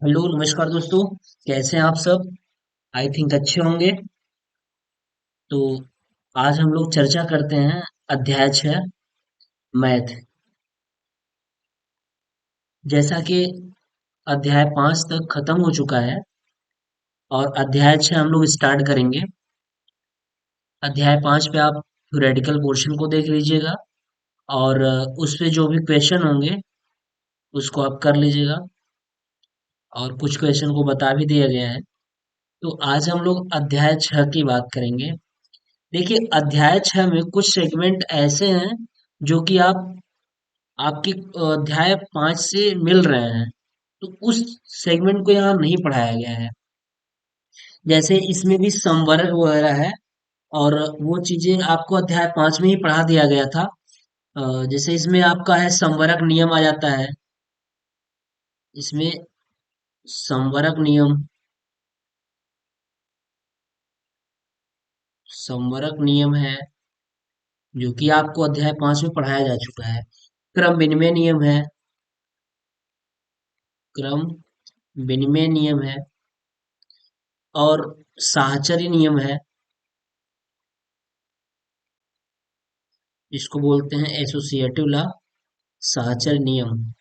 Hello नमस्कार दोस्तों। कैसे हैं आप सब? आई थिंक अच्छे होंगे। तो आज हम लोग चर्चा करते हैं अध्याय 6 मैथ। जैसा कि अध्याय 5 तक खत्म हो चुका है और अध्याय 6 हम लोग स्टार्ट करेंगे। अध्याय 5 पे आप थ्योरेटिकल पोर्शन को देख लीजिएगा और उस पे जो भी क्वेश्चन होंगे उसको आप कर लीजिएगा और कुछ क्वेश्चन को बता भी दिया गया है। तो आज हम लोग अध्याय 6 की बात करेंगे। देखिए, अध्याय 6 में कुछ सेगमेंट ऐसे हैं जो कि आपके अध्याय 5 से मिल रहे हैं। तो उस सेगमेंट को यहाँ नहीं पढ़ाया गया है। जैसे इसमें भी संवर्ग वगैरह है और वो चीजें आपको अध्याय 5 में ही पढ़ा दिया गया था। जैसे इसमें आपका है संवरक नियम आ जाता है। इसमें संवरक नियम संवरक नियम है जो कि आपको अध्याय 5 में पढ़ाया जा चुका है। क्रम विनिमय नियम है। क्रम विनिमय नियम है और साहचर्य नियम है। इसको बोलते हैं एसोसिएटिव लॉ, साहचर्य नियम।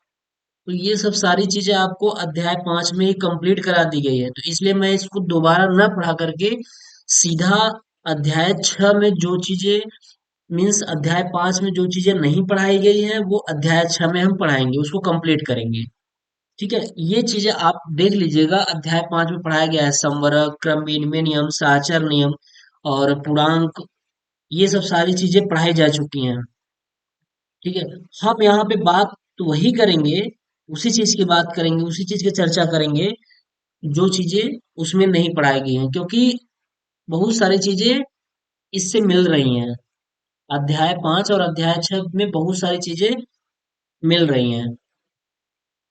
तो ये सब सारी चीजें आपको अध्याय 5 में ही कंप्लीट करा दी गई है, तो इसलिए मैं इसको दोबारा न पढ़ा करके सीधा अध्याय 6 में जो चीजें मीन्स अध्याय 5 में जो चीजें नहीं पढ़ाई गई है वो अध्याय 6 में हम पढ़ाएंगे, उसको कंप्लीट करेंगे। ठीक है, ये चीजें आप देख लीजिएगा। अध्याय 5 में पढ़ाया गया है संवरक, क्रम विनिमय नियम, साचर नियम और पूर्णांक। ये सब सारी चीजें पढ़ाई जा चुकी हैं। ठीक है, हम यहाँ पे बात तो वही करेंगे, उसी चीज की बात करेंगे, उसी चीज की चर्चा करेंगे जो चीजें उसमें नहीं पढ़ाई गई हैं, क्योंकि बहुत सारी चीजें इससे मिल रही हैं। अध्याय 5 और अध्याय 6 में बहुत सारी चीजें मिल रही हैं।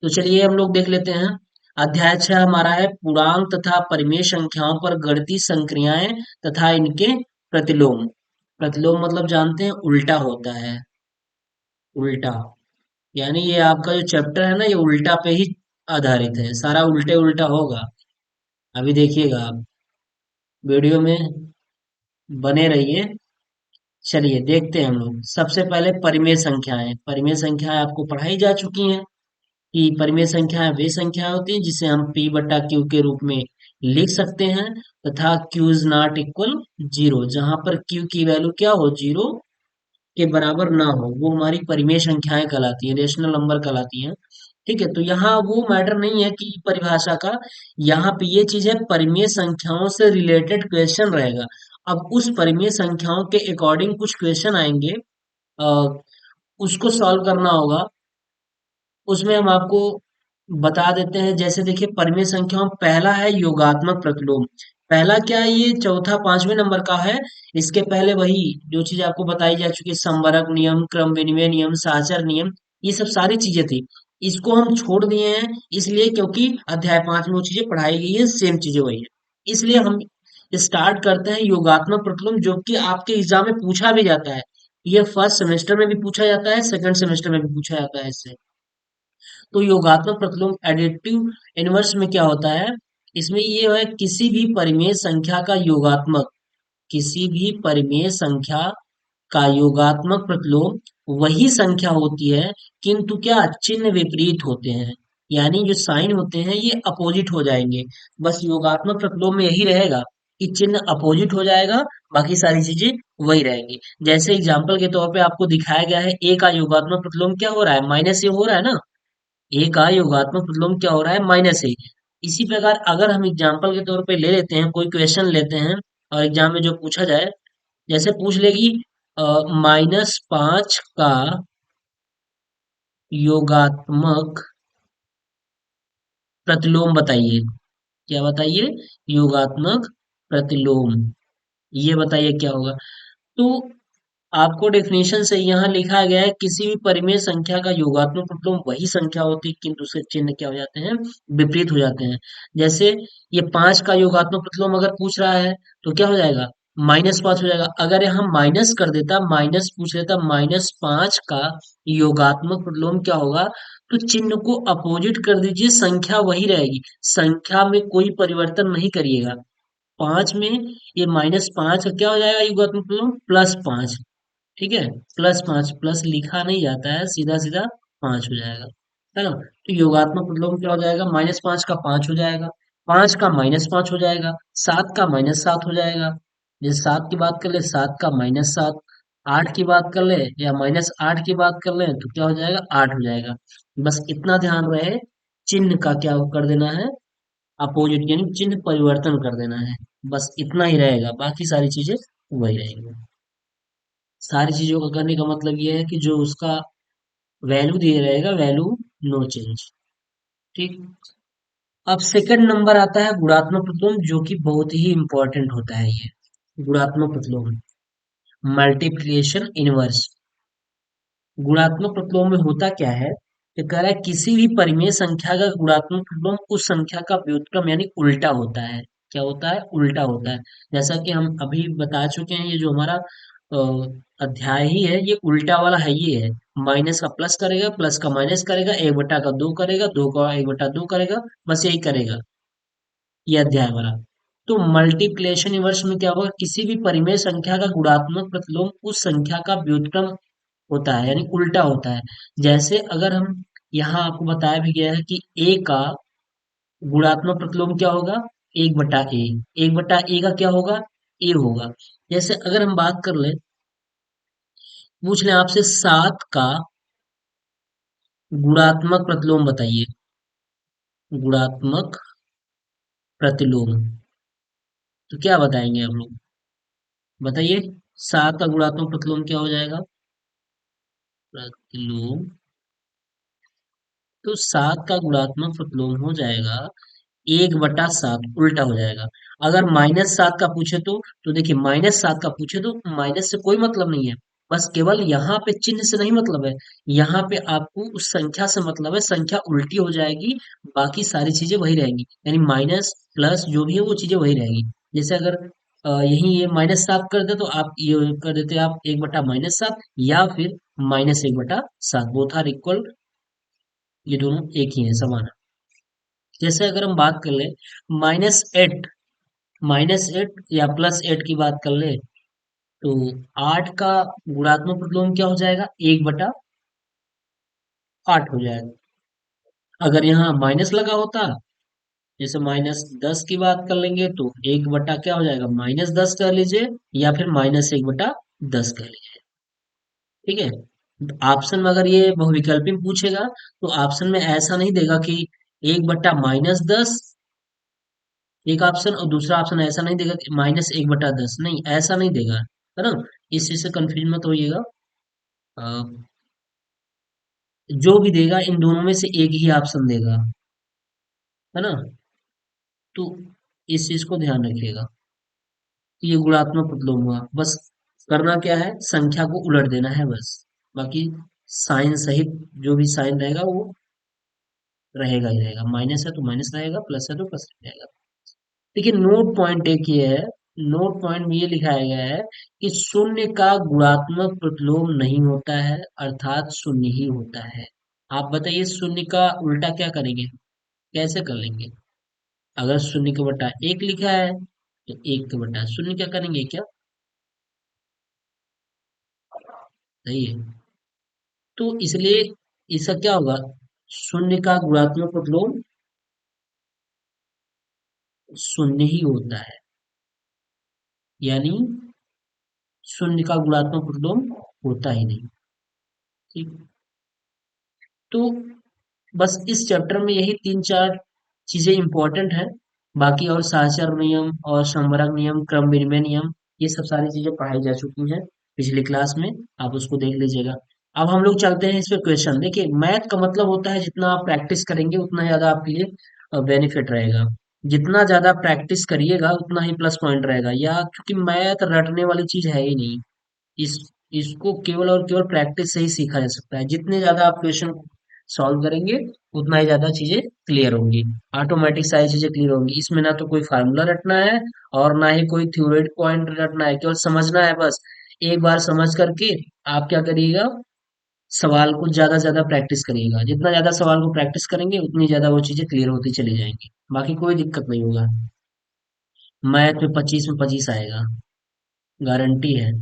तो चलिए हम लोग देख लेते हैं। अध्याय 6 हमारा है पूर्णांक तथा परिमेय संख्याओं पर गणितीय संक्रियाएं तथा इनके प्रतिलोम। प्रतिलोम मतलब जानते हैं, उल्टा होता है। उल्टा यानी ये आपका जो चैप्टर है ना, ये उल्टा पे ही आधारित है, सारा उल्टे उल्टा होगा। अभी देखिएगा आप वीडियो में बने रहिए। चलिए देखते हैं हम लोग। सबसे पहले परिमेय संख्याएं। परिमेय संख्याएं आपको पढ़ाई जा चुकी हैं कि परिमेय संख्याएं वे संख्याएं होती हैं जिसे हम p बटा क्यू के रूप में लिख सकते हैं तथा q is not equal zero, जहां पर q की वैल्यू क्या हो, जीरो के बराबर ना हो, वो हमारी परिमेय संख्याएं कहलाती है, रेशनल नंबर कहलाती हैं। ठीक है, तो यहाँ वो मैटर नहीं है कि परिभाषा का। यहाँ पे ये चीज है, परिमेय संख्याओं से रिलेटेड क्वेश्चन रहेगा। अब उस परिमेय संख्याओं के अकॉर्डिंग कुछ क्वेश्चन आएंगे, आ, उसको सॉल्व करना होगा। उसमें हम आपको बता देते हैं। जैसे देखिए, परिमेय संख्याओं में पहला है योगात्मक प्रतिलोम। पहला क्या है, ये चौथा पांचवें नंबर का है। इसके पहले वही जो चीज आपको बताई जा चुकी है, संवरक नियम, क्रम विनिमय नियम, साचर नियम, ये सब सारी चीजें थी। इसको हम छोड़ दिए हैं इसलिए क्योंकि अध्याय 5 में वो चीजें पढ़ाई गई है, सेम चीजें वही है। इसलिए हम स्टार्ट करते हैं योगात्मक प्रतिलोम, जो कि आपके एग्जाम में पूछा भी जाता है। ये फर्स्ट सेमेस्टर में भी पूछा जाता है, सेकंड सेमेस्टर में भी पूछा जाता है इससे। तो योगात्मक प्रतिलोम एडिटिव इनवर्स में क्या होता है, इसमें ये है किसी भी परिमेय संख्या का योगात्मक, किसी भी परिमेय संख्या का योगात्मक प्रतिलोम वही संख्या होती है, किंतु क्या चिन्ह विपरीत होते हैं। यानी जो साइन होते हैं ये अपोजिट हो जाएंगे। बस योगात्मक प्रतिलोम में यही रहेगा कि चिन्ह अपोजिट हो जाएगा, बाकी सारी चीजें वही रहेंगी। जैसे एग्जांपल के तौर पे आपको दिखाया गया है, ए का योगात्मक प्रतिलोम क्या हो रहा है, माइनस ए हो रहा है ना। ए का योगात्मक प्रतिलोम क्या हो रहा है, माइनस ए। इसी प्रकार अगर हम एग्जाम्पल के तौर पे ले लेते हैं, कोई क्वेश्चन लेते हैं और एग्जाम में जो पूछा जाए, जैसे पूछ लेगी -5 का योगात्मक प्रतिलोम बताइए। क्या बताइए, योगात्मक प्रतिलोम, ये बताइए क्या होगा। तो आपको डेफिनेशन से यहाँ लिखा गया है, किसी भी परिमेय संख्या का योगात्मक प्रतिलोम वही संख्या होती है, किंतु उसके चिन्ह क्या हो जाते हैं, विपरीत हो जाते हैं। जैसे ये 5 का योगात्मक प्रतिलोम अगर पूछ रहा है तो क्या हो जाएगा, -5 हो जाएगा। अगर यहाँ माइनस कर देता, माइनस पूछ लेता, -5 का योगात्मक प्रतिलोम क्या होगा, तो चिन्ह को अपोजिट कर दीजिए, संख्या वही रहेगी, संख्या में कोई परिवर्तन नहीं करिएगा। 5 में ये -5 क्या हो जाएगा युगात्मक मतलब +5। ठीक है, +5, प्लस लिखा नहीं जाता है, सीधा सीधा 5 हो जाएगा, है ना। तो योगात्मक प्रतिलोम क्या हो जाएगा, -5 का 5 हो जाएगा, 5 का -5 हो जाएगा, 7 का -7 हो जाएगा। जैसे 7 की बात कर ले, 7 का -7, 8 की बात कर ले या -8 की बात कर ले तो क्या हो जाएगा, 8 हो जाएगा। बस इतना ध्यान रहे, चिन्ह का क्या कर देना है, अपोजिट यानी चिन्ह परिवर्तन कर देना है। बस इतना ही रहेगा, बाकी सारी चीजें वही रहेंगी। सारी चीजों का करने का मतलब ये है कि जो उसका वैल्यू दिया रहेगा, वैल्यू नो चेंज। ठीक। अब सेकंड नंबर आता है गुणात्मक प्रतिलोम, जो कि बहुत ही इंपॉर्टेंट होता है ये गुणात्मक प्रतिलोम, मल्टीप्लिकेशन इनवर्स। गुणात्मक प्रतिलोम में होता क्या है कि कह रहा है किसी भी परिमेय संख्या का गुणात्मक प्रतिलोम उस संख्या का व्युत्क्रम यानी उल्टा होता है। क्या होता है, उल्टा होता है। जैसा कि हम अभी बता चुके हैं, ये जो हमारा अ, अध्याय ही है, ये उल्टा वाला है, ये है माइनस का प्लस करेगा, प्लस का माइनस करेगा, 1/2 करेगा, 2 का 1/2 करेगा, बस यही करेगा ये अध्याय वाला। तो मल्टीप्लिकेशन इनवर्स में क्या होगा, किसी भी परिमेय संख्या का गुणात्मक प्रतिलोम उस संख्या का व्युत्क्रम होता है यानी उल्टा होता है। जैसे अगर हम यहाँ आपको बताया भी गया है कि a का गुणात्मक प्रतिलोम क्या होगा, 1/a। 1/a का क्या होगा, a होगा। जैसे अगर हम बात कर ले, पूछ लें आपसे 7 का गुणात्मक प्रतिलोम बताइए, गुणात्मक प्रतिलोम, तो क्या बताएंगे आप लोग, बताइए। 7 का गुणात्मक प्रतिलोम क्या हो जाएगा, प्रतिलोम, तो 7 का गुणात्मक प्रतिलोम हो जाएगा 1/7, उल्टा हो जाएगा। अगर -7 का पूछे तो देखिए, -7 का पूछे तो माइनस से कोई मतलब नहीं है, बस केवल यहाँ पे चिन्ह से नहीं मतलब है, यहाँ पे आपको उस संख्या से मतलब है, संख्या उल्टी हो जाएगी, बाकी सारी चीजें वही रहेंगी, यानी माइनस प्लस जो भी है वो चीजें वही रहेगी। जैसे अगर यही ये -7 कर दे तो आप ये कर देते आप 1/-7, या फिर -1/7, बोथ आर इक्वल, ये दोनों एक ही है, समान है। जैसे अगर हम बात कर ले -8, -8 या +8 की बात कर ले, तो 8 का गुणात्मक प्रतिलोम क्या हो जाएगा, 1/8 हो जाएगा। अगर यहाँ माइनस लगा होता, जैसे -10 की बात कर लेंगे तो 1 बटा क्या हो जाएगा, -10 कर लीजिए, या फिर -1/10 कर लीजिए। ठीक है। ऑप्शन में अगर ये बहुविकल्पी में पूछेगा तो ऑप्शन में ऐसा नहीं देगा कि 1/-10, एक ऑप्शन, और दूसरा ऑप्शन ऐसा नहीं देगा कि -1/10, नहीं ऐसा नहीं देगा, है ना। इस चीज से कंफ्यूज मत होइएगा। अ, जो भी देगा इन दोनों में से एक ही ऑप्शन देगा, है ना। तो इस चीज को ध्यान रखिएगा। ये गुणात्मक प्रतिलोम हुआ, बस करना क्या है, संख्या को उलट देना है बस, बाकी साइन सहित जो भी साइन रहेगा वो रहेगा ही रहेगा, माइनस है तो माइनस रहेगा, प्लस है तो प्लस रहेगा। देखिए, नोट पॉइंट एक ये है, नोट पॉइंट में ये लिखाया गया है कि शून्य का गुणात्मक प्रतिलोम नहीं होता है, अर्थात शून्य ही होता है। आप बताइए, शून्य का उल्टा क्या करेंगे, कैसे कर लेंगे। अगर शून्य के बटा एक लिखा है तो एक के बटा शून्य क्या करेंगे, क्या, सही है। तो इसलिए इसका क्या होगा, शून्य का गुणात्मक प्रतिलोम शून्य ही होता है, यानी शून्य का गुणात्मक प्रतिलोम होता ही नहीं। ठीक। तो बस इस चैप्टर में यही 3-4 चीजें इंपॉर्टेंट हैं। बाकी और सहचर नियम और संवरक नियम, क्रम विनिमय नियम, ये सब सारी चीजें पढ़ाई जा चुकी हैं पिछली क्लास में, आप उसको देख लीजिएगा। अब हम लोग चलते हैं इस पे क्वेश्चन। देखिए, मैथ का मतलब होता है जितना आप प्रैक्टिस करेंगे उतना ज्यादा आपके लिए बेनिफिट रहेगा। जितना ज्यादा प्रैक्टिस करिएगा उतना ही प्लस पॉइंट रहेगा, या क्योंकि मैथ रटने वाली चीज है ही नहीं। इस इसको केवल और केवल प्रैक्टिस से ही सीखा जा सकता है। जितने ज्यादा आप क्वेश्चन सॉल्व करेंगे उतना ही ज्यादा चीजें क्लियर होंगी, ऑटोमेटिक सारी चीजें क्लियर होंगी। इसमें ना तो कोई फार्मूला रटना है और ना ही कोई थ्योरेटिक पॉइंट रटना है, केवल समझना है बस। एक बार समझ करके आप क्या करिएगा, सवाल को ज्यादा से ज्यादा प्रैक्टिस करिएगा, जितना ज्यादा सवाल को प्रैक्टिस करेंगे उतनी ज्यादा वो चीजें क्लियर होती चली जाएंगी, बाकी कोई दिक्कत नहीं होगा। मैथ में 25 आएगा, गारंटी है।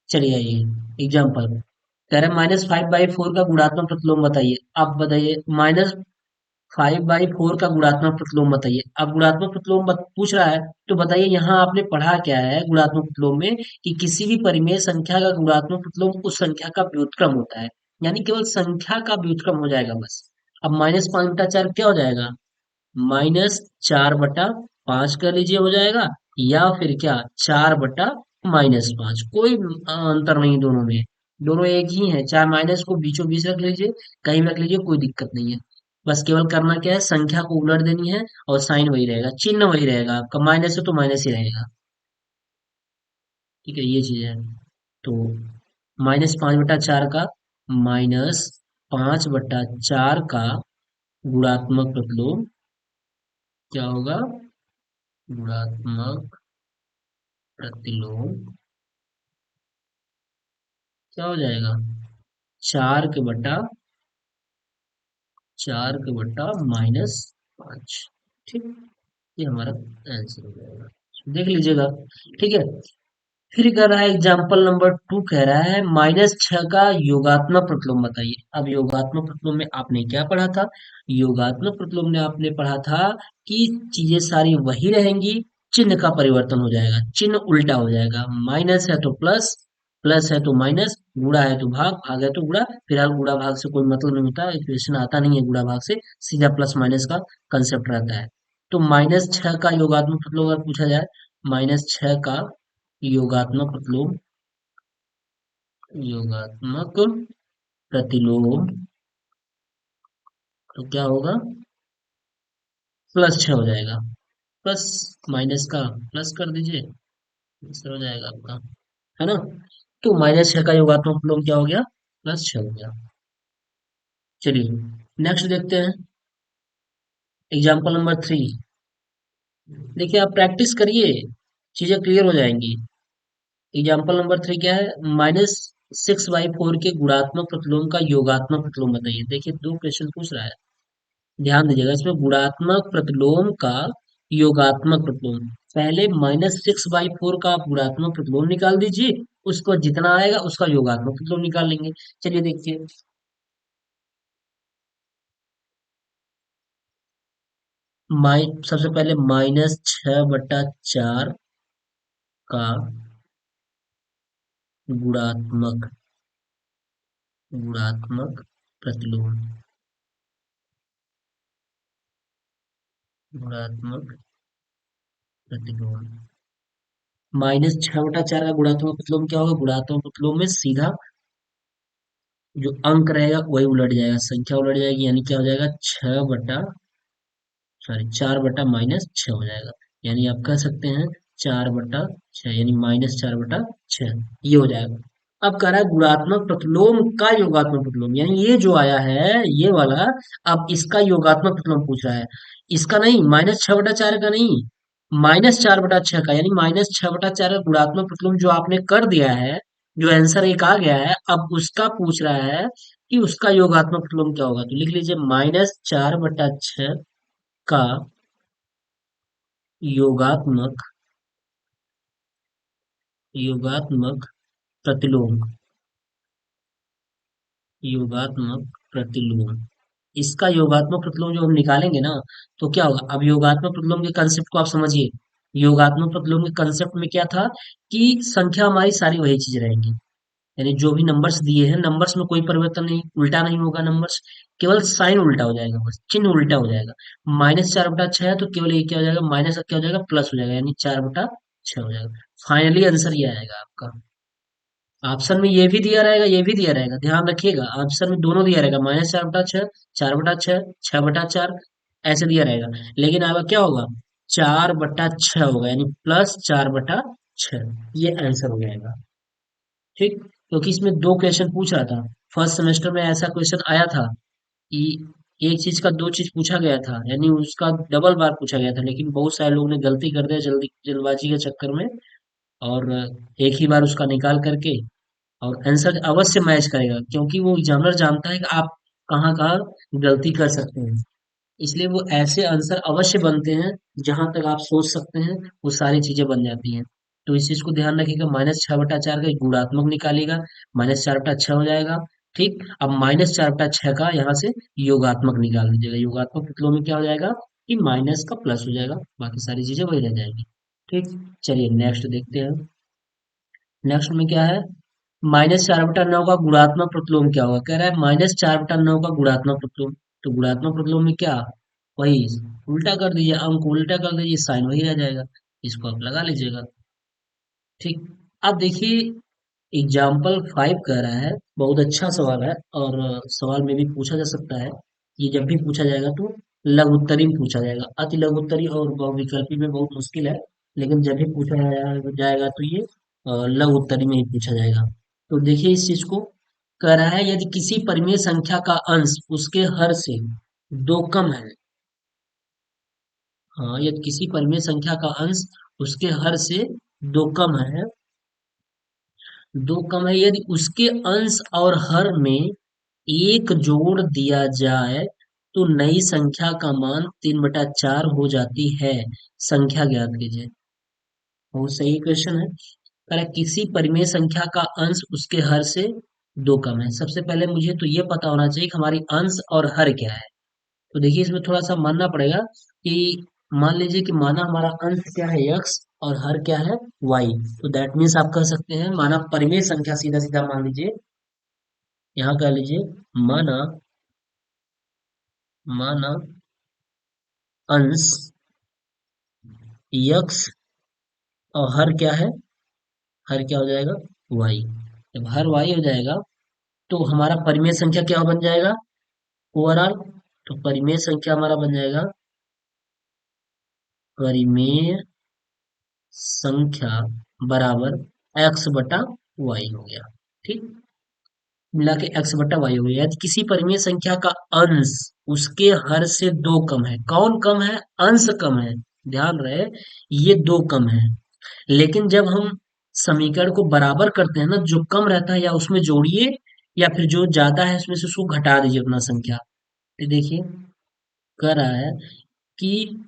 चलिए आइए एग्जाम्पल, कह रहे हैं -5/4 का गुणात्मक प्रतिलोम बताइए। आप बताइए, -5/4 का गुणात्मक प्रतिलोम बताइए। अब गुणात्मक प्रतिलोम पूछ रहा है, तो बताइए यहाँ आपने पढ़ा क्या है गुणात्मक प्रतिलोम में, कि किसी भी परिमेय संख्या का गुणात्मक प्रतिलोम उस संख्या का व्युत्क्रम होता है, यानी केवल संख्या का व्युत्क्रम हो जाएगा बस। अब -5/4 क्या हो जाएगा? -4/5 कर लीजिए, हो जाएगा। या फिर क्या, 4/-5, कोई अंतर नहीं दोनों में, दोनों एक ही है। चार माइनस को बीचों बीच रख लीजिए, कहीं भी रख लीजिए, कोई दिक्कत नहीं है। बस केवल करना क्या है, संख्या को उलट देनी है, और साइन वही रहेगा, चिन्ह वही रहेगा आपका, माइनस है तो माइनस ही रहेगा। ठीक है, ये चीज है। तो -5/4 का, -5/4 का गुणात्मक प्रतिलोम क्या होगा? गुणात्मक प्रतिलोम क्या हो जाएगा? 4 के बट्टा -5। ठीक, ये हमारा आंसर हो जाएगा, देख लीजिएगा। ठीक है, फिर कह रहा है एग्जाम्पल नंबर 2, कह रहा है -6 का योगात्मक प्रतिलोम बताइए। अब योगात्मक प्रतिलोम में आपने क्या पढ़ा था? योगात्मक प्रतिलोम में आपने पढ़ा था कि चीजें सारी वही रहेंगी, चिन्ह का परिवर्तन हो जाएगा, चिन्ह उल्टा हो जाएगा। माइनस है तो प्लस, प्लस है तो माइनस, गुणा है तो भाग, भाग है तो गुणा। फिलहाल गुणा भाग से कोई मतलब नहीं होता, इक्वेशन आता नहीं है गुणा भाग से, सीधा प्लस माइनस का कंसेप्ट रहता है। तो -6 का योगात्मक प्रतिलोम अगर पूछा जाए, -6 का योगात्मक प्रतिलोम, योगात्मक प्रतिलोम, तो क्या होगा? +6 हो जाएगा। प्लस माइनस का प्लस कर दीजिए, आंसर हो जाएगा आपका, है ना? तो -6 का योगात्मक प्रतिलोम क्या हो गया? +6 हो गया। चलिए नेक्स्ट देखते हैं, एग्जाम्पल नंबर 3। देखिए आप प्रैक्टिस करिए, चीजें क्लियर हो जाएंगी। एग्जाम्पल नंबर 3 क्या है? -6/4 के गुणात्मक प्रतिलोम का योगात्मक प्रतिलोम बताइए। देखिए दो क्वेश्चन पूछ रहा है, ध्यान दीजिएगा, इसमें गुणात्मक प्रतिलोम का योगात्मक प्रतिलोम, पहले -6/4 का आप गुणात्मक प्रतिलोम निकाल दीजिए, उसको जितना आएगा उसका योगात्मक प्रतिलोम निकाल लेंगे। चलिए देखिए, सबसे पहले -6/4 का गुणात्मक गुणात्मक प्रतिलोम, गुणात्मक प्रतिलोम, -6/4 का गुणात्मक प्रतिलोम क्या होगा? गुणात्मक प्रतिलोम में सीधा जो अंक रहेगा वही उलट जाएगा, संख्या उलट जाएगी, यानी क्या हो जाएगा? 4/-6 हो जाएगा। यानी आप कह सकते हैं 4/6, यानी -4/6, ये हो जाएगा। अब कह रहा है गुणात्मक प्रतिलोम का योगात्मक प्रतिलोम, यानी ये जो आया है ये वाला, अब इसका योगात्मक प्रतिलोम पूछ रहा है, इसका नहीं, -6/4 का नहीं, -4/6 का, यानी -6/4 का गुणात्मक प्रतिलोम जो आपने कर दिया है, जो आंसर एक आ गया है, अब उसका पूछ रहा है कि उसका योगात्मक प्रतिलोम क्या होगा। तो लिख लीजिए -4/6 का योगात्मक योगात्मक प्रतिलोम, योगात्मक प्रतिलोम, इसका योगात्मक प्रतिलोम जो हम निकालेंगे ना, तो क्या होगा? अब योगात्मक प्रतिलोम के कंसेप्ट को आप समझिए। योगात्मक प्रतिलोम के कंसेप्ट में क्या था, कि संख्या हमारी सारी वही चीज रहेंगी, यानी जो भी नंबर्स दिए हैं, नंबर्स में कोई परिवर्तन नहीं, उल्टा नहीं होगा नंबर्स, केवल साइन उल्टा हो जाएगा, बस चिन्ह उल्टा हो जाएगा। -4/6 है तो केवल ये क्या हो जाएगा, माइनस का क्या हो जाएगा, प्लस हो जाएगा, यानी 4/6 हो जाएगा। फाइनली आंसर ये आएगा आपका। ऑप्शन में ये भी दिया रहेगा, ये भी दिया रहेगा, ध्यान रखिएगा, ऑप्शन में दोनों दिया रहेगा, -4/6, 4/6, 6/4, ऐसे दिया रहेगा। लेकिन आपका क्या होगा? 4/6 होगा, यानी +4/6, ये आंसर हो जाएगा। ठीक, क्योंकि इसमें दो क्वेश्चन पूछ रहा था, फर्स्ट सेमेस्टर में ऐसा क्वेश्चन आया था कि एक चीज का दो चीज पूछा गया था, यानी उसका डबल बार पूछा गया था, लेकिन बहुत सारे लोगों ने गलती कर दिया जल्दी जल्दबाजी के चक्कर में, और एक ही बार उसका निकाल करके और आंसर अवश्य मैच करेगा, क्योंकि वो एग्जामिनर जानता है कि आप कहाँ कहाँ गलती कर सकते हैं। इसलिए वो ऐसे आंसर अवश्य बनते हैं जहां तक आप सोच सकते हैं वो सारी चीजें बन जाती हैं। तो इस चीज को ध्यान रखिएगा, -6/4 का एक गुणात्मक निकालिएगा, -4/6 हो जाएगा। ठीक, अब -4/6 का यहाँ से योगात्मक निकाल दीजिएगा, योगात्मक मतलब में क्या हो जाएगा कि माइनस का प्लस हो जाएगा, बाकी सारी चीजें वही रह जाएगी। ठीक, चलिए नेक्स्ट देखते हैं। नेक्स्ट में क्या है, -4/9 का गुणात्मक प्रतिलोम क्या होगा, कह रहा है -4/9 का गुणात्मक प्रतिलोम। तो गुणात्मक प्रतिलोम में क्या, वही उल्टा कर दीजिए, अंक उल्टा कर दीजिए, साइन वही रह जाएगा, इसको आप लगा लीजिएगा। ठीक, अब देखिए एग्जाम्पल 5 कह रहा है, बहुत अच्छा सवाल है, और सवाल में भी पूछा जा सकता है। ये जब भी पूछा जाएगा तो लघु उत्तरी में पूछा जाएगा, अति लघु उत्तरी और बहुविकल्पी में बहुत मुश्किल है, लेकिन जब भी पूछा जाएगा तो ये लघु उत्तरी में ही पूछा जाएगा। तो देखिए इस चीज को, कह रहा है यदि किसी परिमेय संख्या का अंश उसके हर से दो कम है। हाँ, यदि किसी परिमेय संख्या का अंश उसके हर से दो कम है, दो कम है, यदि उसके अंश और हर में एक जोड़ दिया जाए तो नई संख्या का मान 3/4 हो जाती है। संख्या ज्ञात कीजिए। बहुत सही क्वेश्चन है। कह रहा है किसी परिमेय संख्या का अंश उसके हर से दो कम है। सबसे पहले मुझे तो ये पता होना चाहिए कि हमारी अंश और हर क्या है। तो देखिए इसमें थोड़ा सा मानना पड़ेगा कि मान लीजिए कि माना हमारा अंश क्या है x और हर क्या है y। तो दैट मीन्स आप कह सकते हैं, माना परिमेय संख्या, सीधा सीधा मान लीजिए, यहाँ कह लीजिए माना, माना अंश x और हर क्या है, हर क्या हो जाएगा y। जब हर y हो जाएगा तो हमारा परिमेय संख्या क्या बन जाएगा, ओवरऑल। तो परिमेय संख्या हमारा बन जाएगा, परिमेय संख्या बराबर x/y हो गया। ठीक, मिला के x/y हो गया। यदि किसी परिमेय संख्या का अंश उसके हर से दो कम है, कौन कम है, अंश कम है, ध्यान रहे ये दो कम है। लेकिन जब हम समीकरण को बराबर करते हैं ना, जो कम रहता है या उसमें जोड़िए, या फिर जो ज्यादा है उसमें से उसको घटा दीजिए अपना संख्या। तो देखिए कह रहा है कि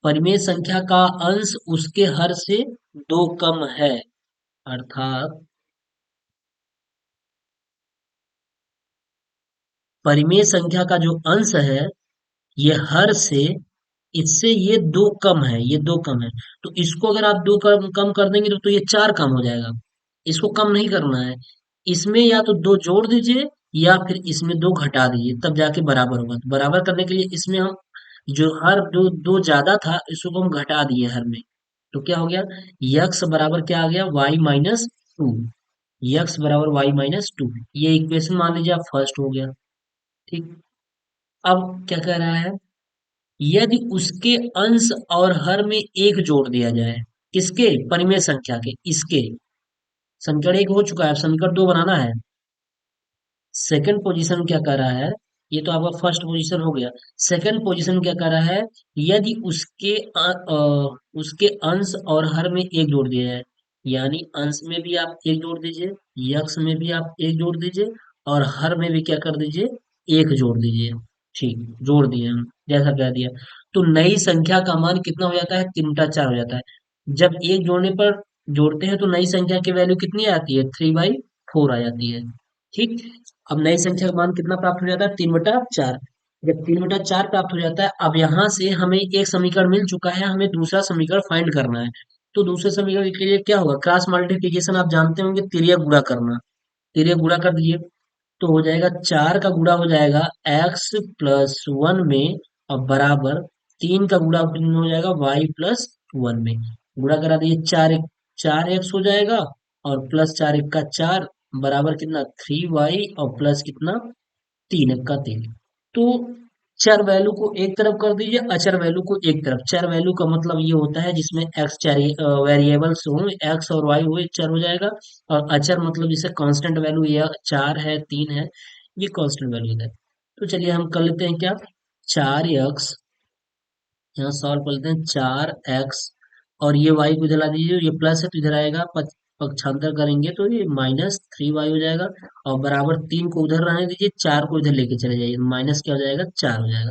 परिमेय संख्या का अंश उसके हर से दो कम है, अर्थात परिमेय संख्या का जो अंश है ये हर से, इससे ये दो कम है, ये दो कम है। तो इसको अगर आप दो कम कम कर देंगे तो ये चार कम हो जाएगा। इसको कम नहीं करना है, इसमें या तो दो जोड़ दीजिए या फिर इसमें दो घटा दीजिए, तब जाके बराबर होगा। तो बराबर करने के लिए इसमें हम जो हर दो दो ज्यादा था इसको हम घटा दिए हर में। तो क्या हो गया, यक्स बराबर क्या आ गया, y-2। यक्स बराबर y-2, ये इक्वेशन मान लीजिए आप फर्स्ट हो गया। ठीक, अब क्या कह रहा है, यदि उसके अंश और हर में एक जोड़ दिया जाए, किसके, परिमेय संख्या के, इसके, समीकरण एक हो चुका है, अब समीकरण दो बनाना है। सेकंड पोजीशन क्या कर रहा है, ये तो आपका फर्स्ट पोजीशन हो गया। सेकंड पोजीशन क्या कर रहा है, यदि उसके अंश और हर में एक जोड़ दिया जाए, यानी अंश में भी आप एक जोड़ दीजिए, यक्स में भी आप एक जोड़ दीजिए, और हर में भी क्या कर दीजिए, एक जोड़ दीजिए। ठीक, जोड़ दिए हम, जैसा कह दिया। तो नई संख्या का मान कितना हो जाता है, 3/4 हो जाता है। जब एक जोड़ने पर जोड़ते हैं तो नई संख्या की वैल्यू कितनी आती है, 3/4 आ जाती है। ठीक, अब नई संख्या का मान कितना प्राप्त हो जाता है, 3/4। जब 3/4 प्राप्त हो जाता है, अब यहाँ से हमें एक समीकरण मिल चुका है, हमें दूसरा समीकरण फाइंड करना है। तो दूसरे समीकरण के लिए क्या होगा, क्रॉस मल्टीप्लीकेशन आप जानते होंगे, तिर्यक गुणा करना। तिर्यक गुणा कर दीजिए, तो हो जाएगा 4 का गुणा हो जाएगा x+1 में, और बराबर 3 का गुणा हो जाएगा y+1 में। गुणा करा दीजिए, 4x हो जाएगा, और प्लस 4 का 4, बराबर कितना, 3y, और प्लस कितना, 3 का 3। तो चर वैल्यू को एक तरफ कर दीजिए, अचर वैल्यू को एक तरफ। चर वैल्यू का मतलब ये होता है जिसमें एक्स वेरिएबल्स हो, एक्स और वाई हो, ये चर हो जाएगा। और अचर मतलब जिसे कांस्टेंट वैल्यू, या 4 है 3 है, ये कांस्टेंट वैल्यू है। तो चलिए हम कर लेते हैं क्या, 4x, यहाँ सॉल्व कर लेते हैं, 4x, और ये y को इधर ला दीजिए, ये प्लस है तो इधर आएगा पक्षांतर करेंगे तो ये -3y हो जाएगा। और बराबर 3 को उधर रहने दीजिए, 4 को इधर लेके चले जाइए, माइनस क्या हो जाएगा, 4 हो जाएगा।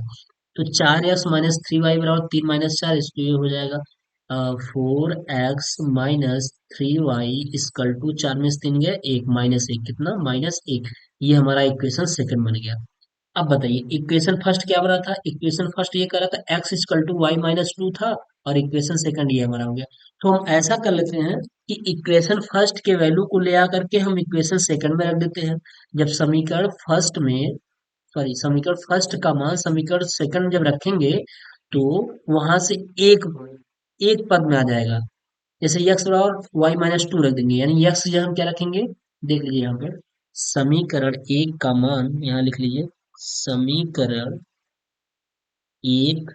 तो 4x-3y बराबर 3 - 4, इसको ये हो जाएगा 4x - 3y इक्वल टू 4 में से 3 गया, 1 -1, कितना, -1। ये हमारा इक्वेशन सेकंड बन गया। अब बताइए इक्वेशन फर्स्ट क्या बना था, इक्वेशन फर्स्ट ये कह रहा था x equal to y minus two था, और इक्वेशन सेकंड ये हमारा हो गया। तो हम ऐसा कर लेते हैं कि इक्वेशन फर्स्ट के वैल्यू को ले आकर के हम इक्वेशन सेकंड में रख देते हैं। जब समीकरण फर्स्ट में, सॉरी, समीकरण फर्स्ट का मान समीकरण सेकंड जब रखेंगे तो वहां से एक एक पद में आ जाएगा। जैसे x बराबर वाई माइनस टू रख देंगे, यानी x की जगह हम क्या रखेंगे, देख लीजिए यहाँ पे, समीकरण एक का मान यहाँ लिख लीजिए, समीकरण एक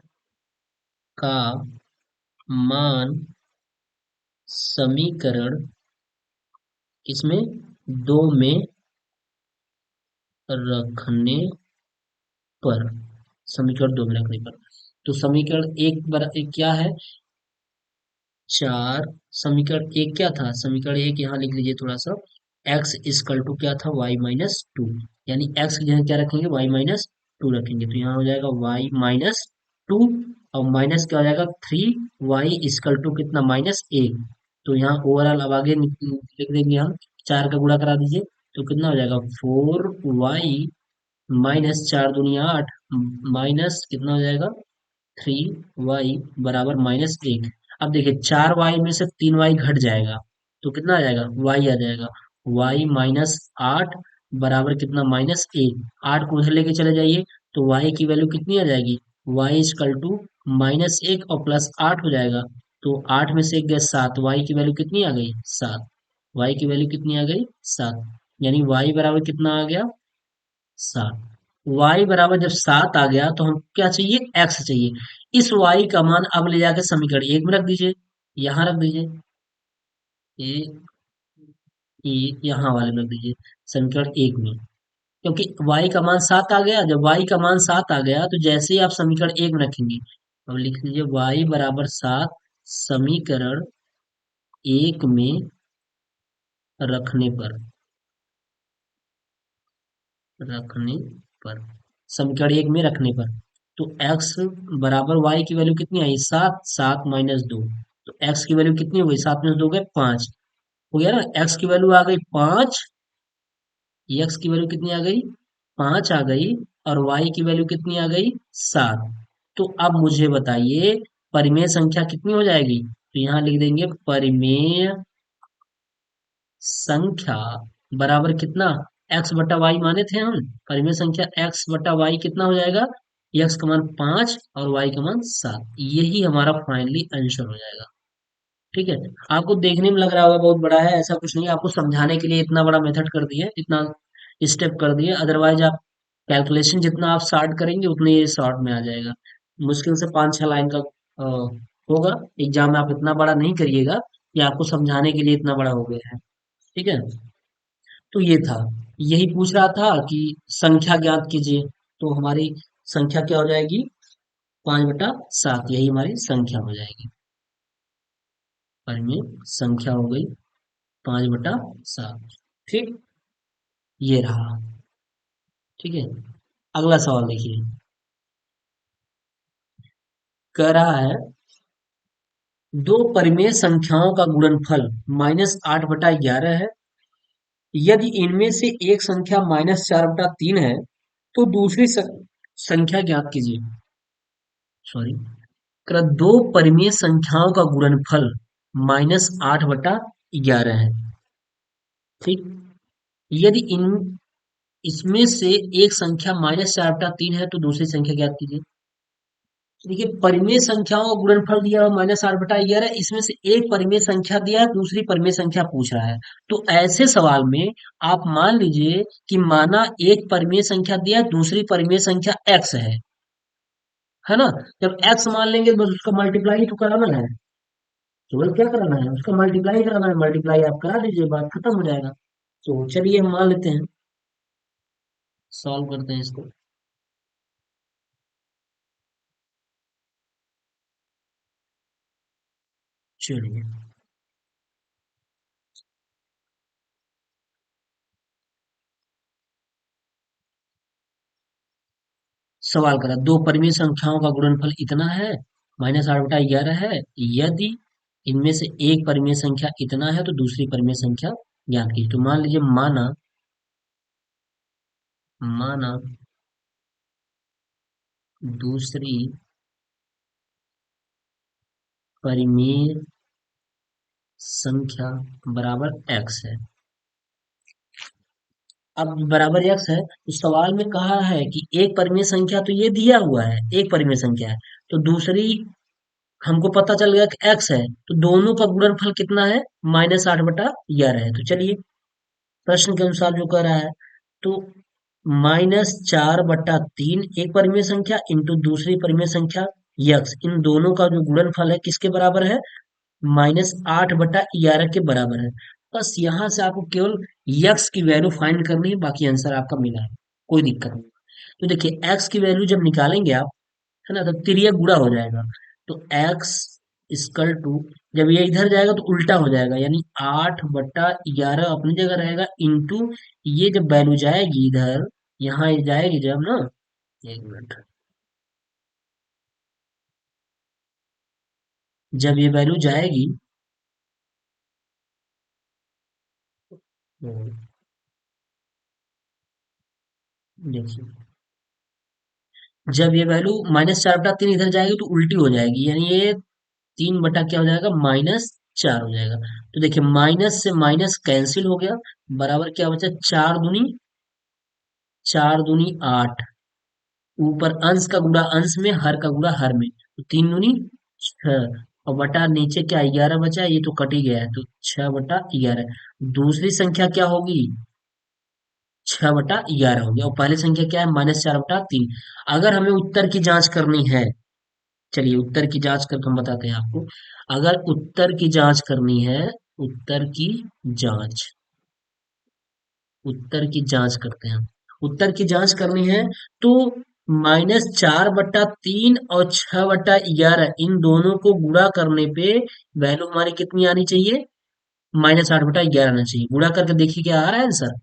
का मान समीकरण इसमें दो में रखने पर, समीकरण दो में रखने पर, तो समीकरण एक क्या है, 4, समीकरण एक क्या था, समीकरण एक यहाँ लिख लीजिए थोड़ा सा, x इक्वल टू क्या था, y-2, यानी x की जगह क्या रखेंगे, y-2 रखेंगे, तो यहाँ हो जाएगा y-2, और माइनस क्या हो जाएगा, 3y इक्वल टू कितना, -1। तो यहाँ ओवरऑल अब आगे लिख देंगे हम, 4 का गुणा करा दीजिए, तो कितना हो जाएगा, 4y -4 दूनी 8, माइनस कितना हो जाएगा, 3y बराबर -1। अब देखिए 4y में से 3y घट जाएगा, तो कितना आ जाएगा, y आ जाएगा, y -8 बराबर कितना, -1। 8 को उधर लेके चले जाइए, तो y की वैल्यू कितनी आ जाएगी, y इक्वल टू -1 और +8 हो जाएगा। तो 8 में से 1 गया 7, y की वैल्यू कितनी आ गई, 7। y की वैल्यू कितनी आ गई, 7, यानी y बराबर कितना आ गया, 7। y बराबर जब 7 आ गया तो हम क्या चाहिए, x चाहिए। इस y का मान अब ले जाकर समीकरण एक में रख दीजिए, यहाँ रख दीजिए, ये यहाँ वाले में रख दीजिए, समीकरण एक में। क्योंकि y का मान 7 आ गया, जब y का मान 7 आ गया तो जैसे ही आप समीकरण एक में रखेंगे, अब लिख लीजिए y बराबर 7 समीकरण एक में रखने पर, रखने पर, समीकरण एक में रखने पर, तो x बराबर y की वैल्यू कितनी आई, 7, 7 - 2, तो x की वैल्यू कितनी हो गई, 7 - 2 गए 5, हो गया ना, x की वैल्यू आ गई 5, x की वैल्यू कितनी आ गई, 5 आ गई, और y की वैल्यू कितनी आ गई, 7। तो अब मुझे बताइए परिमेय संख्या कितनी हो जाएगी, तो यहाँ लिख देंगे परिमेय संख्या बराबर कितना, x बटा वाई माने थे हम, परिमेय संख्या x बटा वाई कितना हो जाएगा, x का मान 5 और y का मान 7, यही हमारा फाइनली आंसर हो जाएगा। ठीक है, आपको देखने में लग रहा होगा बहुत बड़ा है, ऐसा कुछ नहीं है, आपको समझाने के लिए इतना बड़ा मेथड कर दिए, इतना स्टेप कर दिए, अदरवाइज आप कैलकुलेशन जितना आप शॉर्ट करेंगे उतने ये शॉर्ट में आ जाएगा। मुश्किल से 5-6 लाइन का होगा एग्जाम में, आप इतना बड़ा नहीं करिएगा कि आपको समझाने के लिए इतना बड़ा हो गया है। ठीक है, तो ये था, यही पूछ रहा था कि संख्या ज्ञात कीजिए, तो हमारी संख्या क्या हो जाएगी, 5/7, यही हमारी संख्या हो जाएगी, परिमेय संख्या हो गई 5/7। ठीक, ये रहा। ठीक है, अगला सवाल देखिए, कह रहा है दो परिमेय संख्याओं का गुणनफल -8/11 है। यदि इनमें से एक संख्या -4/3 है तो दूसरी संख्या ज्ञात कीजिए। सॉरी, दो परिमेय संख्याओं का गुणनफल -8/11 है। ठीक, यदि इन इसमें से एक संख्या -4/3 है तो दूसरी संख्या ज्ञात कीजिए। देखिए परिमेय संख्याओं का गुणनफल दिया हुआ -8/11, इसमें से एक परिमेय संख्या दिया है, दूसरी परिमेय संख्या पूछ रहा है। तो ऐसे सवाल में आप मान लीजिए कि माना एक परिमेय संख्या दिया है, दूसरी परिमेय संख्या x है ना, जब x मान लेंगे तो बस उसका मल्टीप्लाई ही तो कराना है, केवल क्या कराना है, उसका मल्टीप्लाई कराना है, मल्टीप्लाई आप करा दीजिए, बात खत्म हो जाएगा। तो चलिए हम मान लेते हैं, सॉल्व करते हैं इसको। चलिए, सवाल करा दो परिमेय संख्याओं का गुणनफल इतना है, -8/11 है, यदि इनमें से एक परिमेय संख्या इतना है तो दूसरी परिमेय संख्या ज्ञात कीजिए। तो मान लीजिए, माना माना दूसरी परिमेय संख्या बराबर x है। अब बराबर x है तो सवाल में कहा है कि एक परिमेय संख्या तो ये दिया हुआ है, एक परिमेय संख्या है, तो दूसरी हमको पता चल गया कि x है, तो दोनों का गुणनफल कितना है, -8/11 है। तो चलिए प्रश्न के अनुसार जो कह रहा है, तो -4/3 एक परिमेय संख्या इंटू दूसरी परिमेय संख्या यक्स, इन दोनों का जो गुणनफल है किसके बराबर है, -8/11 के बराबर है। बस यहाँ से आपको केवल यक्स की वैल्यू फाइंड करनी है, बाकी आंसर आपका मिला है, कोई दिक्कत नहीं। तो देखिए एक्स की वैल्यू जब निकालेंगे आप, है ना, तो तिर्यक गुणा हो जाएगा। तो एक्स इक्वल टू, जब ये इधर जाएगा तो उल्टा हो जाएगा, यानी 8/11 अपनी जगह रहेगा, इंटू ये जब वैल्यू जाएगी इधर, यहाँ ये जाएगी जब ना, एक मिनट, जब ये वैल्यू जाएगी, हम्म, देखिए जब ये वैल्यू -4/3 इधर जाएगी तो उल्टी हो जाएगी, यानी ये 3 बटा क्या हो जाएगा, -4 हो जाएगा। तो देखिए माइनस से माइनस कैंसिल हो गया, बराबर क्या बचा, 4 दूनी 8, ऊपर अंश का गुणा अंश में, हर का गुणा हर में, तो 3 दूनी 6, और बटा नीचे क्या 11 बचा, ये तो कट ही गया है, तो 6/11। दूसरी संख्या क्या होगी, 6/11 होगी, और पहली संख्या क्या है, -4/3। अगर हमें उत्तर की जांच करनी है, चलिए उत्तर की जांच करके हम बताते हैं आपको। अगर उत्तर की जांच करनी है, उत्तर की जांच, उत्तर की जांच करते हैं, उत्तर की जांच करनी है, तो -4/3 और 6/11 इन दोनों को गुणा करने पे वैल्यू हमारी कितनी आनी चाहिए, -8/11 आना चाहिए। गुणा करके देखिए क्या आ रहा है आंसर।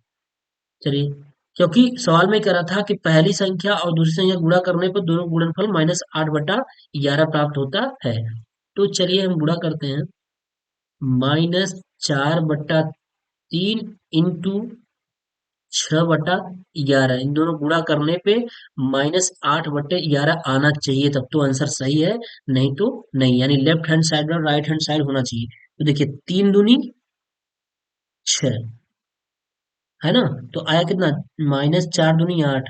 चलिए, क्योंकि सवाल में कह रहा था कि पहली संख्या और दूसरी संख्या गुणा करने पर दोनों गुणनफल -8/11 प्राप्त होता है। तो चलिए हम गुणा करते हैं, -4/3 इंटू 6/11, इन दोनों गुणा करने पे -8/11 आना चाहिए, तब तो आंसर सही है, नहीं तो नहीं, यानी लेफ्ट हैंड साइड और राइट हैंड साइड होना चाहिए। तो देखिए 3 दूनी 6, है ना, तो आया कितना, -4 दूनी 8,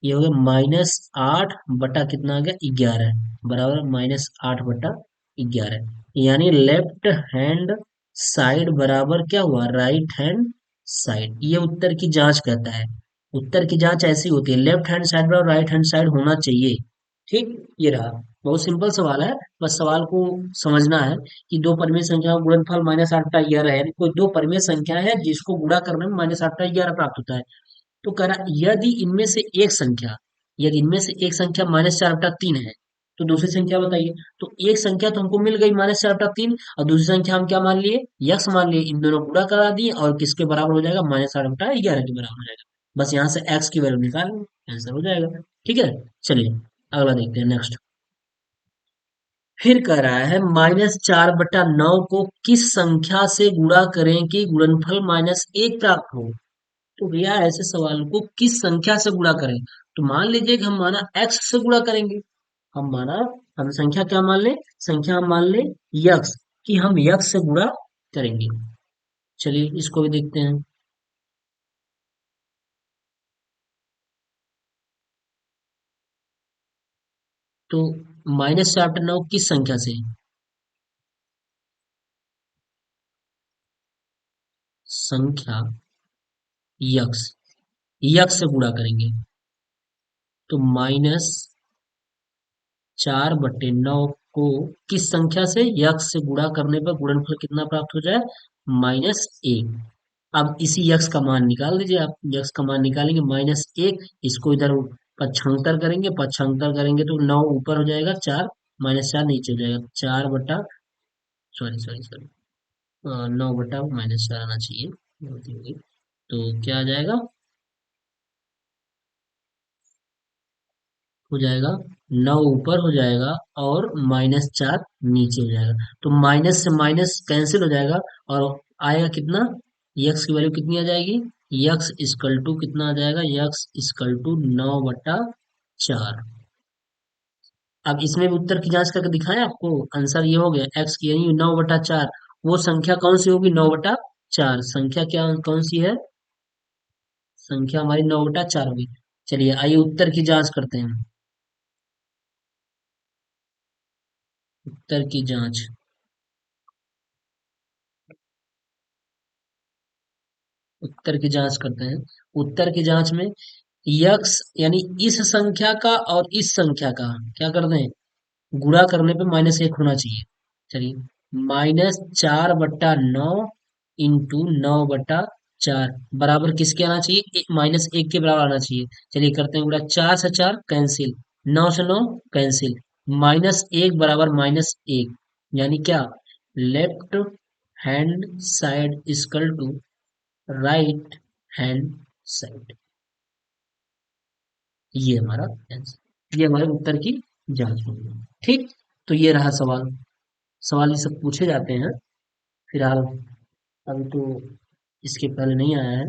ये हो गया -8 बटा कितना आ गया 11, बराबर -8/11, यानी लेफ्ट हैंड साइड बराबर क्या हुआ, राइट हैंड साइड। ये उत्तर की जांच कहता है, उत्तर की जांच ऐसी होती है, लेफ्ट हैंड साइड और राइट हैंड साइड होना चाहिए। ठीक, ये रहा, बहुत सिंपल सवाल है, बस सवाल को समझना है कि दो परिमेय संख्या का गुणनफल -8/11 है, यानी कोई दो परिमेय संख्या है जिसको गुणा करने में -8/11 प्राप्त होता है। तो कह रहा यदि इनमें से एक संख्या -4/3 है, तो दूसरी संख्या बताइए। तो एक संख्या तो हमको मिल गई -4/3, और दूसरी संख्या हम क्या मान लिए, यक्स मान लिए, इन दोनों गुणा करा दिए और किसके बराबर हो जाएगा, -8/11 के बराबर हो जाएगा। बस यहाँ से एक्स की वैल्यू निकाल, आंसर हो जाएगा। ठीक है, चलिए अगला देखते हैं, नेक्स्ट। फिर कह रहा है -4/9 को किस संख्या से गुणा करें कि गुणनफल -1 प्राप्त हो। तो भैया ऐसे सवाल को किस संख्या से गुणा करें, तो मान लीजिए कि हम माना x से गुणा करेंगे, हम माना, हम संख्या क्या मान ले, संख्या हम मान ले यक्स, कि हम यक्स से गुणा करेंगे। चलिए इसको भी देखते हैं। तो -4/9 किस संख्या से, संख्या यक्स, यक्स से गुणा करेंगे, तो -4/9 को किस संख्या से, यक्स से गुणा करने पर गुणनफल कितना प्राप्त हो जाए, -1। अब इसी यक्स का मान निकाल दीजिए आप, यक्स का मान निकालेंगे -1, इसको इधर पक्षांतर करेंगे, पक्षांतर करेंगे तो 9 ऊपर हो जाएगा, 4 -4 नीचे हो जाएगा, 4 बटा, सॉरी सॉरी सॉरी, 9 बटा -4 आना चाहिए, गलती हो गई। तो क्या आ जाएगा, हो जाएगा, 9 ऊपर हो जाएगा और -4 नीचे हो जाएगा। तो माइनस से माइनस कैंसिल हो जाएगा और आएगा कितना, यक्स की वैल्यू कितनी आ जाएगी, यक्स इक्वल टू कितना आ जाएगा, यक्स इक्वल टू 9/4। अब इसमें भी उत्तर की जांच करके दिखाएं आपको, आंसर ये हो गया, एक्स की यानी 9/4। वो संख्या कौन सी होगी, 9/4 संख्या क्या कौन सी है, संख्या हमारी 9/4 होगी। चलिए आइए उत्तर की जांच करते हैं, उत्तर की जांच, उत्तर की जांच करते हैं। उत्तर की जांच में यक्स यानी इस संख्या का और इस संख्या का क्या कर दें, गुणा करने पे -1 होना चाहिए। चलिए, -4/9 इंटू 9/4 बराबर किसके आना चाहिए, -1 के बराबर आना चाहिए। चलिए करते हैं गुणा, 4 से 4 कैंसिल, 9 से 9 कैंसिल, -1 बराबर -1, यानी क्या, left hand side equal to right hand side. ये हमारा आंसर, ये हमारे उत्तर की जांच होगी। ठीक, तो ये रहा सवाल, सवाल ये सब पूछे जाते हैं फिलहाल। अभी तो इसके पहले नहीं आया है,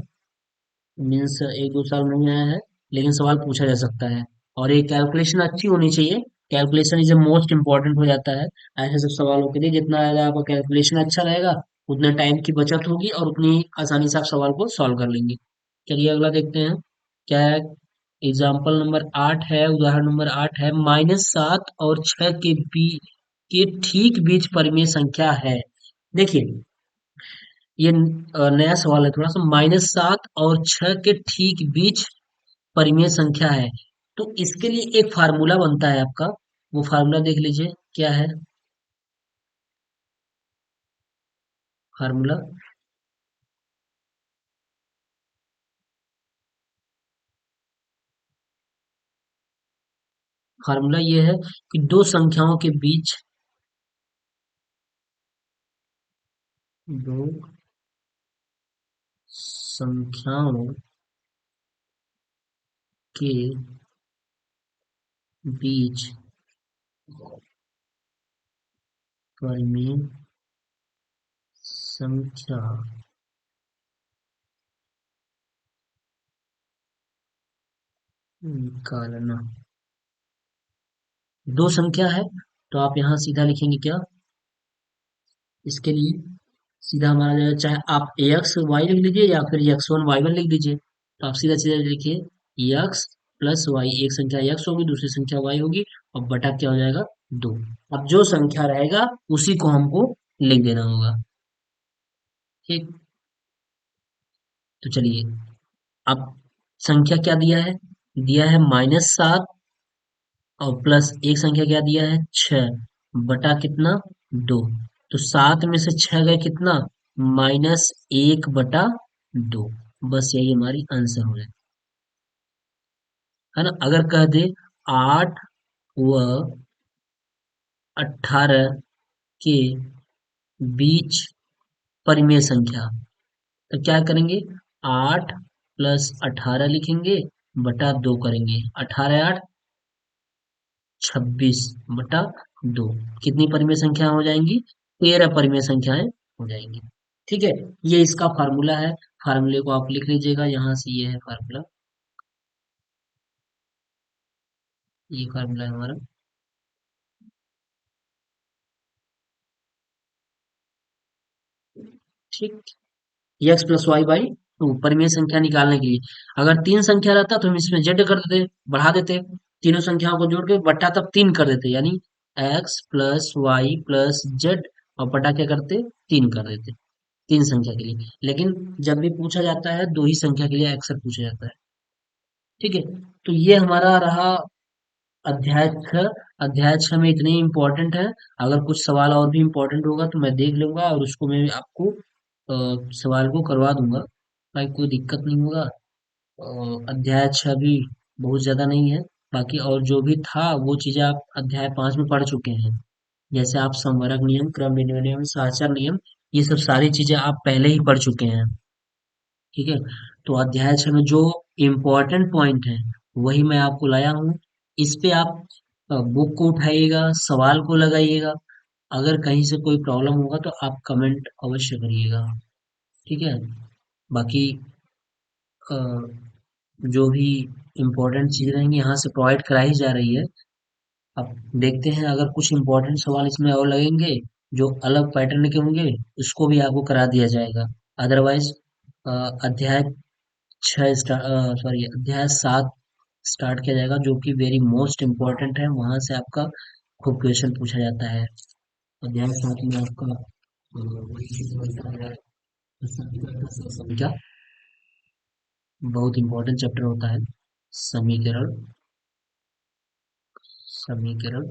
मीन्स 1-2 साल नहीं आया है, लेकिन सवाल पूछा जा सकता है। और ये कैलकुलेशन अच्छी होनी चाहिए, कैलकुलेशन इज मोस्ट इम्पोर्टेंट हो जाता है ऐसे सब सवालों के लिए। जितना ज़्यादा आपका कैलकुलेशन अच्छा रहेगा, उतना टाइम की बचत होगी और उतनी आसानी से आप सवाल को सॉल्व कर लेंगे। चलिए अगला देखते हैं क्या है। एग्जाम्पल नंबर 8 है, उदाहरण नंबर 8 है, -7 और 6 के ठीक बीच परिमेय संख्या है। देखिए, ये नया सवाल है थोड़ा सा, -7 और 6 के ठीक बीच परिमेय संख्या है। तो इसके लिए एक फार्मूला बनता है आपका, वो फार्मूला देख लीजिए क्या है। फार्मूला, फार्मूला ये है कि दो संख्याओं के बीच, दो संख्याओं के बीच परिमेय संख्या निकालना। दो संख्या है, तो आप यहाँ सीधा लिखेंगे क्या, इसके लिए सीधा हमारा जाएगा, चाहे आप एक्स वाई लिख लीजिए या फिर x1 y1 लिख दीजिए। तो आप सीधा सीधा लिखिए एक्स प्लस वाई, एक संख्या एक्स होगी दूसरी संख्या वाई होगी, और बटा क्या हो जाएगा, 2। अब जो संख्या रहेगा उसी को हमको लिख देना होगा। ठीक, तो चलिए, अब संख्या क्या दिया है, दिया है -7 और प्लस एक संख्या क्या दिया है, 6 बटा कितना, 2। तो 7 में से 6 गए कितना, -1/2। बस यही हमारी आंसर हो जाए, है ना। अगर कह दे 8 व 18 के बीच परिमेय संख्या, तो क्या करेंगे, 8 प्लस 18 लिखेंगे बटा 2 करेंगे, 18 × 8 26/2। कितनी परिमेय संख्या हो जाएंगी, 13 परिमेय संख्याएं हो जाएंगी। ठीक है, ये इसका फार्मूला है, फार्मूले को आप लिख लीजिएगा यहाँ से, ये है फार्मूला, ये फार्मूला है हमारा। ठीक, x plus y by two परिमेय संख्या निकालने के लिए, अगर तीन संख्या रहता तो हम इसमें जेड कर देते, बढ़ा देते, तीनों संख्याओं को जोड़ के बट्टा तब 3 कर देते, यानी x plus y plus z, और बटा क्या करते, 3 कर देते, तीन संख्या के लिए। लेकिन जब भी पूछा जाता है दो ही संख्या के लिए अक्सर पूछा जाता है। ठीक है, तो ये हमारा रहा अध्याय 6। अध्याय 6 में इतने ही इम्पोर्टेंट है, अगर कुछ सवाल और भी इम्पोर्टेंट होगा तो मैं देख लूंगा और उसको मैं आपको सवाल को करवा दूंगा, भाई कोई दिक्कत नहीं होगा। अध्याय 6 भी बहुत ज्यादा नहीं है, बाकी और जो भी था वो चीजें आप अध्याय 5 में पढ़ चुके हैं। जैसे आप संवरक नियम, क्रम विनिमय नियम, सहचर नियम, ये सब सारी चीजें आप पहले ही पढ़ चुके हैं। ठीक है, तो अध्याय 6 में जो इम्पोर्टेंट पॉइंट है वही मैं आपको लाया हूँ। इस पे आप बुक को उठाइएगा, सवाल को लगाइएगा। अगर कहीं से कोई प्रॉब्लम होगा तो आप कमेंट अवश्य करिएगा। ठीक है। बाकी अ, जो भी इम्पोर्टेंट चीज़ रहेंगी यहाँ से प्रोवाइड कराई जा रही है। अब देखते हैं, अगर कुछ इम्पोर्टेंट सवाल इसमें और लगेंगे जो अलग पैटर्न के होंगे, उसको भी आपको करा दिया जाएगा। अदरवाइज अध्याय अध्याय 7 स्टार्ट किया जाएगा, जो कि वेरी मोस्ट इम्पोर्टेंट है। वहां से आपका खूब क्वेश्चन पूछा जाता है। अध्याय 7 में आपका संख्या बहुत इम्पोर्टेंट चैप्टर होता है। समीकरण, समीकरण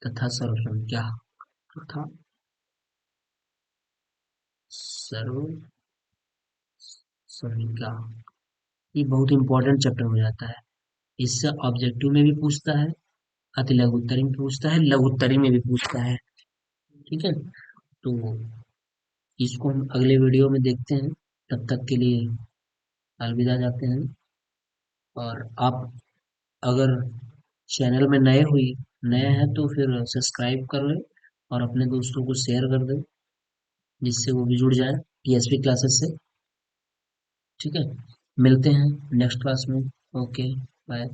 तथा सर्व संख्या तथा सर्व संख्या, ये बहुत इंपॉर्टेंट चैप्टर हो जाता है। इससे ऑब्जेक्टिव में भी पूछता है, अति लघुत्तरी में पूछता है, लघुत्तरी में भी पूछता है। ठीक है। तो इसको हम अगले वीडियो में देखते हैं। तब तक के लिए अलविदा जाते हैं। और आप अगर चैनल में नए हैं तो फिर सब्सक्राइब कर लें और अपने दोस्तों को शेयर कर दें, जिससे वो भी जुड़ जाए पीएसपी क्लासेस से। ठीक है। मिलते हैं नेक्स्ट क्लास में। Okay, bye.